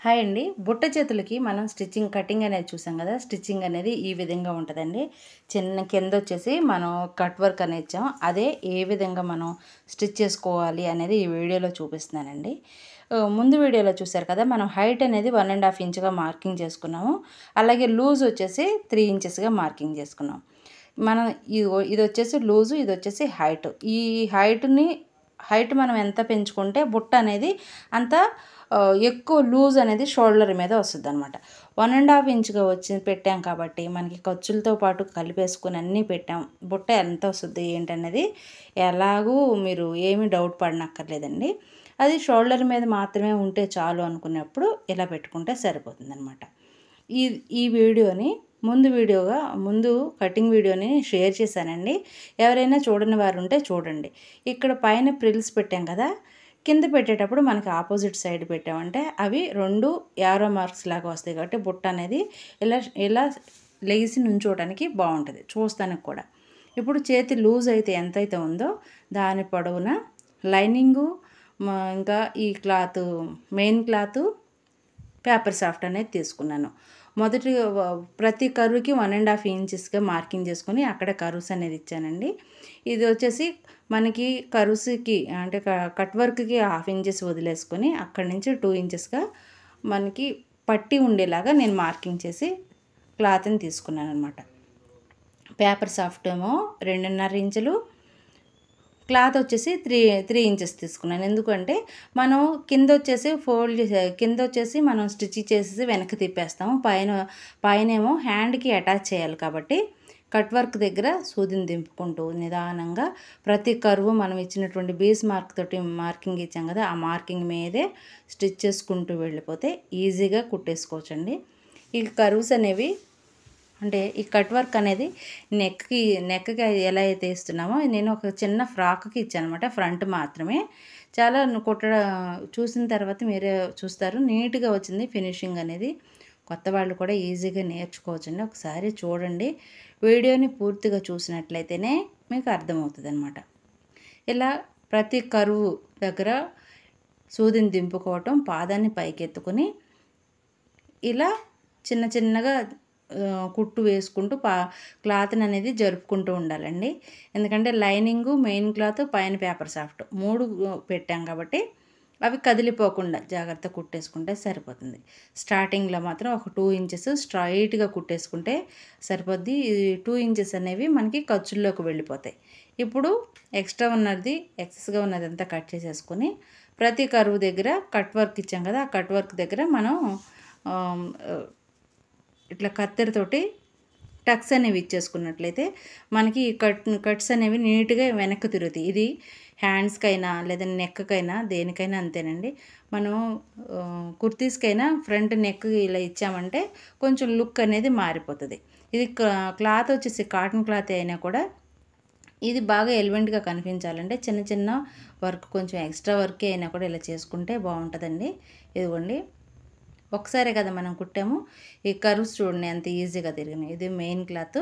Hi అండి. బుట్ట చేతులకి మనం కటింగ్ అనేది చూసాం కదా! స్టిచ్చింగ్ అనేది ఈ విధంగా ఉంటదండి. చిన్న కిందొచ్చేసి మనం కట్ వర్క్ అనేది ఇచ్చాం. అదే ఏ విధంగా మనం స్టిచ్ చేసుకోవాలి అనేది ఈ వీడియోలో చూపిస్తున్నానండి. ముందు వీడియోలో చూసారు కదా! మనం హైట్ అనేది 1½ ఇంచ్‌గా మార్కింగ్ చేసుకున్నాము. అలాగే లూజ్ వచ్చేసి 3 ఇంచెస్‌గా మార్కింగ్ చేసుకున్నాం. మనం ఇదొచ్చేసి లూజు, ఇదొచ్చేసి హైట్. ఈ హైట్ మనం ఎంత పెంచుకుంటే బుట్ట అనేది అంత ఎక్కువ లూజ్ అనేది షోల్డర్ మీద వస్తుందన్నమాట. 1½ ఇంచ్‌గా పెట్టాం కాబట్టి మనకి ఖర్చులతో పాటు కలిపేసుకొని అన్నీ పెట్టాం. బుట్ట ఎంత వస్తుంది ఏంటనేది ఎలాగూ మీరు ఏమీ డౌట్ పడనక్కర్లేదండి. అది షోల్డర్ మీద మాత్రమే ఉంటే చాలు అనుకున్నప్పుడు ఇలా పెట్టుకుంటే సరిపోతుందన్నమాట. ఈ ఈ వీడియోని ముందు కటింగ్ వీడియోని షేర్ చేశానండి. ఎవరైనా చూడని వారు ఉంటే చూడండి. ఇక్కడ పైన ప్రిల్స్ పెట్టాం కదా! కింద పెట్టేటప్పుడు మనకి ఆపోజిట్ సైడ్ పెట్టామంటే అవి 2 యారో మార్క్స్ లాగా వస్తాయి కాబట్టి బుట్ట అనేది ఇలా ఇలా లెగిసి నుంచోవడానికి బాగుంటుంది చూస్తానికి కూడా. ఇప్పుడు చేతి లూజ్ అయితే ఎంతైతే ఉందో దాని పొడవున లైనింగు ఇంకా ఈ మెయిన్ క్లాత్ పేపర్ సాఫ్ట్ అనేది తీసుకున్నాను. మొదటి ప్రతి కర్వ్కి 1½ ఇంచెస్గా మార్కింగ్ చేసుకొని అక్కడ కర్వ్స్ అనేది ఇచ్చానండి. ఇది వచ్చేసి మనకి కర్వ్స్కి అంటే కట్ వర్క్కి 1/2 ఇంచెస్ వదిలేసుకొని అక్కడి నుంచి 2 ఇంచెస్గా మనకి పట్టి ఉండేలాగా నేను మార్కింగ్ చేసి క్లాత్ని తీసుకున్నాను అనమాట. పేపర్ సాఫ్ట్ ఏమో 2½ ఇంచులు, క్లాత్ వచ్చేసి 3 ఇంచెస్ తీసుకున్నాను. ఎందుకంటే మనం కింద వచ్చేసి మనం స్టిచ్ చేసేసి వెనక్కి తిప్పేస్తాము. పైనేమో హ్యాండ్కి అటాచ్ చేయాలి కాబట్టి కట్ వర్క్ దగ్గర సూదిని దింపుకుంటూ నిదానంగా ప్రతి కర్వ్ మనం ఇచ్చినటువంటి బేస్ మార్క్ తోటి మార్కింగ్ ఇచ్చాం కదా! ఆ మార్కింగ్ మీదే స్టిచ్ చేసుకుంటూ వెళ్ళిపోతే ఈజీగా కుట్టేసుకోవచ్చండి. ఈ కర్వ్స్ అనేవి అంటే ఈ కట్ వర్క్ అనేది నెక్కి ఎలా అయితే ఇస్తున్నామో నేను ఒక చిన్న ఫ్రాక్కి ఇచ్చానమాట. ఫ్రంట్ మాత్రమే. చాలా చూసిన తర్వాత మీరే చూస్తారు. నీట్గా వచ్చింది ఫినిషింగ్ అనేది. కొత్త వాళ్ళు కూడా ఈజీగా నేర్చుకోవచ్చండి. ఒకసారి చూడండి. వీడియోని పూర్తిగా చూసినట్లయితేనే మీకు అర్థమవుతుంది అనమాట. ఇలా ప్రతి కరువు దగ్గర సూదిని దింపుకోవటం, పాదాన్ని పైకెత్తుకొని ఇలా చిన్న చిన్నగా కుట్టు వేసుకుంటూ క్లాత్ని అనేది జరుపుకుంటూ ఉండాలండి. ఎందుకంటే లైనింగు, మెయిన్ క్లాత్, పైన పేపర్ సాఫ్ట్ 3 పెట్టాం కాబట్టి అవి కదిలిపోకుండా జాగ్రత్త కుట్టేసుకుంటే సరిపోతుంది. స్టార్టింగ్లో మాత్రం ఒక 2 ఇంచెస్ స్ట్రైట్గా కుట్టేసుకుంటే సరిపోద్ది. ఈ 2 ఇంచెస్ అనేవి మనకి ఖర్చుల్లోకి వెళ్ళిపోతాయి. ఇప్పుడు ఎక్సెస్గా ఉన్నదంతా కట్ చేసేసుకొని ప్రతి కరువు దగ్గర కట్ వర్క్ ఇచ్చాం కదా! ఆ కట్ వర్క్ దగ్గర మనం ఇట్లా కత్తెరతోటి టక్స్ అనేవి ఇచ్చేసుకున్నట్లయితే మనకి కట్స్ అనేవి నీట్గా వెనక్కి తిరుగుతాయి. ఇది హ్యాండ్స్కైనా లేదా నెక్కకైనా దేనికైనా అంతేనండి. మనం కుర్తీస్కైనా ఫ్రంట్ నెక్ ఇలా ఇచ్చామంటే కొంచెం లుక్ అనేది మారిపోతుంది. ఇది క్లాత్ వచ్చేసి కాటన్ క్లాత్ అయినా కూడా ఇది బాగా ఎలివెంట్గా కనిపించాలంటే చిన్న చిన్న వర్క్ కొంచెం ఎక్స్ట్రా వర్క్ అయినా కూడా ఇలా చేసుకుంటే బాగుంటుందండి. ఇదిగోండి, ఒకసారే కదా మనం కుట్టాము. ఈ కర్వ్స్ చూడండి ఎంత ఈజీగా తిరిగినాయి. ఇది మెయిన్ క్లాత్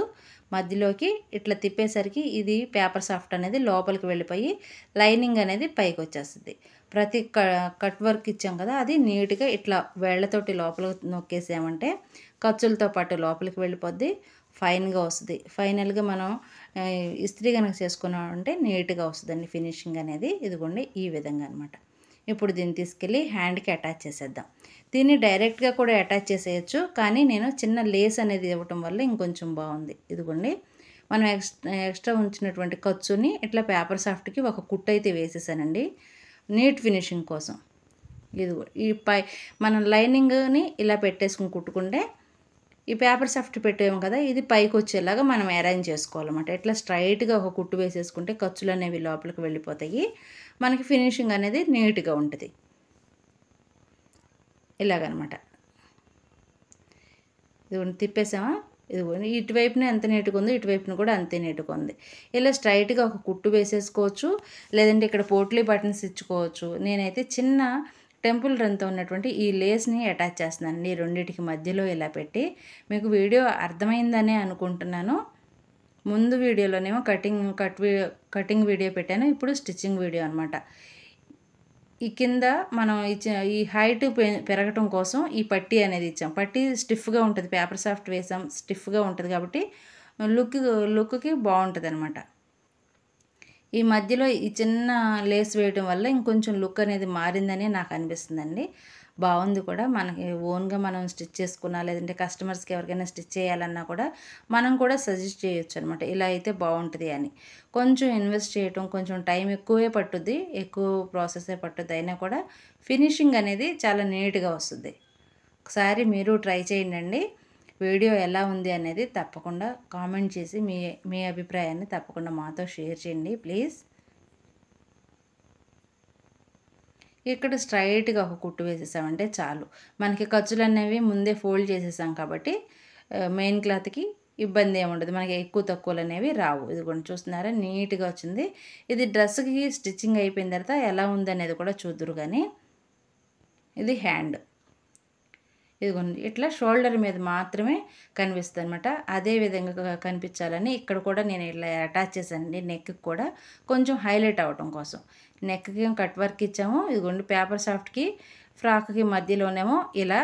మధ్యలోకి ఇట్లా తిప్పేసరికి ఇది పేపర్ సాఫ్ట్ అనేది లోపలికి వెళ్ళిపోయి లైనింగ్ అనేది పైకి వచ్చేస్తుంది. ప్రతి కట్ వర్క్ ఇచ్చాం కదా, అది నీట్గా ఇట్లా వేళ్లతోటి లోపలికి నొక్కేసామంటే ఖర్చులతో పాటు లోపలికి వెళ్ళిపోద్ది, ఫైన్గా వస్తుంది. ఫైనల్గా మనం ఇస్త్రీ కనుక చేసుకున్నామంటే నీట్గా వస్తుందండి ఫినిషింగ్ అనేది. ఇదిగోండి ఈ విధంగా అనమాట. ఇప్పుడు దీన్ని తీసుకెళ్ళి హ్యాండ్కి అటాచ్ చేసేద్దాం. దీన్ని డైరెక్ట్గా కూడా అటాచ్ చేసేయచ్చు, కానీ నేను చిన్న లేస్ అనేది ఇవ్వటం వల్ల ఇంకొంచెం బాగుంది. ఇదిగోండి, మనం ఎక్స్ట్రా ఉంచినటువంటి ఖర్చుని ఇట్లా పేపర్ సాఫ్ట్కి ఒక కుట్టు అయితే వేసేసానండి నీట్ ఫినిషింగ్ కోసం. ఇదిగో మనం లైనింగ్ని ఇలా పెట్టేసుకుని కుట్టుకుంటే ఈ పేపర్ సాఫ్ట్ పెట్టాము కదా, ఇది పైకి వచ్చేలాగా మనం అరేంజ్ చేసుకోవాలన్నమాట. ఇట్లా స్ట్రైట్గా ఒక కుట్టు వేసేసుకుంటే ఖర్చులు అనేవి లోపలికి వెళ్ళిపోతాయి. మనకి ఫినిషింగ్ అనేది నీట్గా ఉంటుంది. ఇలాగనమాట. ఇదిగోండి తిప్పేసామా, ఇదిగోండి ఇటువైపున ఎంత నీట్గా ఉందో ఇటువైపున కూడా అంతే నీట్గా ఉంది. ఇలా స్ట్రైట్గా ఒక కుట్టు వేసేసుకోవచ్చు, లేదంటే ఇక్కడ పోట్లీ బటన్స్ ఇచ్చుకోవచ్చు. నేనైతే చిన్న టెంపుల్ రన్తో ఉన్నటువంటి ఈ లేస్ని అటాచ్ చేస్తున్నానండి. ఈ రెండింటికి మధ్యలో ఇలా పెట్టి. మీకు వీడియో అర్థమైందనే అనుకుంటున్నాను. ముందు వీడియోలోనేమో కటింగ్ వీడియో పెట్టాను, ఇప్పుడు స్టిచ్చింగ్ వీడియో అనమాట. ఈ కింద మనం ఈ హైట్ పెరగటం కోసం ఈ పట్టీ అనేది ఇచ్చాం. పట్టీ స్టిఫ్గా ఉంటుంది, పేపర్ సాఫ్ట్ వేసాం, స్టిఫ్గా ఉంటుంది కాబట్టి లుక్కి బాగుంటుంది అనమాట. ఈ మధ్యలో ఈ చిన్న లేస్ వేయటం వల్ల ఇంకొంచెం లుక్ అనేది మారిందని నాకు అనిపిస్తుందండి. బాగుంది కూడా. మనకి ఓన్గా మనం స్టిచ్ చేసుకున్నా, లేదంటే కస్టమర్స్కి ఎవరికైనా స్టిచ్ చేయాలన్నా కూడా మనం కూడా సజెస్ట్ చేయొచ్చు అనమాట, ఇలా అయితే బాగుంటుంది అని. కొంచెం ఇన్వెస్ట్ చేయటం, కొంచెం టైం ఎక్కువే పట్టుద్ది, ఎక్కువ ప్రాసెసే పట్టుద్ది, అయినా కూడా ఫినిషింగ్ అనేది చాలా నీట్గా వస్తుంది. ఒకసారి మీరు ట్రై చేయండి. వీడియో ఎలా ఉంది అనేది తప్పకుండా కామెంట్ చేసి మీ మీ అభిప్రాయాన్ని తప్పకుండా మాతో షేర్ చేయండి ప్లీజ్. ఇక్కడ స్ట్రైట్గా ఒక కుట్టు వేసేసామంటే చాలు. మనకి ఖర్చులు అనేవి ముందే ఫోల్డ్ చేసేసాం కాబట్టి మెయిన్ క్లాత్కి ఇబ్బంది ఏమి ఉండదు, మనకి ఎక్కువ తక్కువలు అనేవి రావు. ఇది కూడా చూస్తున్నారా, నీట్గా వచ్చింది. ఇది డ్రెస్కి స్టిచ్చింగ్ అయిపోయిన తర్వాత ఎలా ఉంది అనేది కూడా చూద్దురు. కానీ ఇది హ్యాండ్, ఇదిగోండి ఇట్లా షోల్డర్ మీద మాత్రమే కనిపిస్తుంది అనమాట. అదే విధంగా కనిపించాలని ఇక్కడ కూడా నేను ఇట్లా అటాచ్ చేశానండి, నెక్కి కూడా కొంచెం హైలైట్ అవ్వటం కోసం. నెక్కి కట్ వర్క్ ఇచ్చాము. ఇదిగోండి పేపర్ సాఫ్ట్కి ఫ్రాక్కి మధ్యలోనేమో ఇలా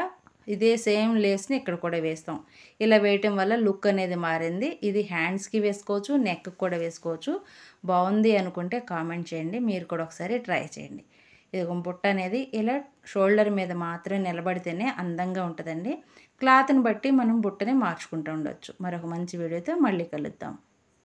ఇదే సేమ్ లేస్ని ఇక్కడ కూడా వేస్తాం. ఇలా వేయటం వల్ల లుక్ అనేది మారింది. ఇది హ్యాండ్స్కి వేసుకోవచ్చు, నెక్కి కూడా వేసుకోవచ్చు. బాగుంది అనుకుంటే కామెంట్ చేయండి, మీరు కూడా ఒకసారి ట్రై చేయండి. ఇది బుట్ట అనేది ఇలా షోల్డర్ మీద మాత్రమే నిలబడితేనే అందంగా ఉంటుందండి. క్లాత్ని బట్టి మనం బుట్టని మార్చుకుంటూ ఉండొచ్చు. మరొక మంచి వీడియోతో మళ్ళీ కలుద్దాం.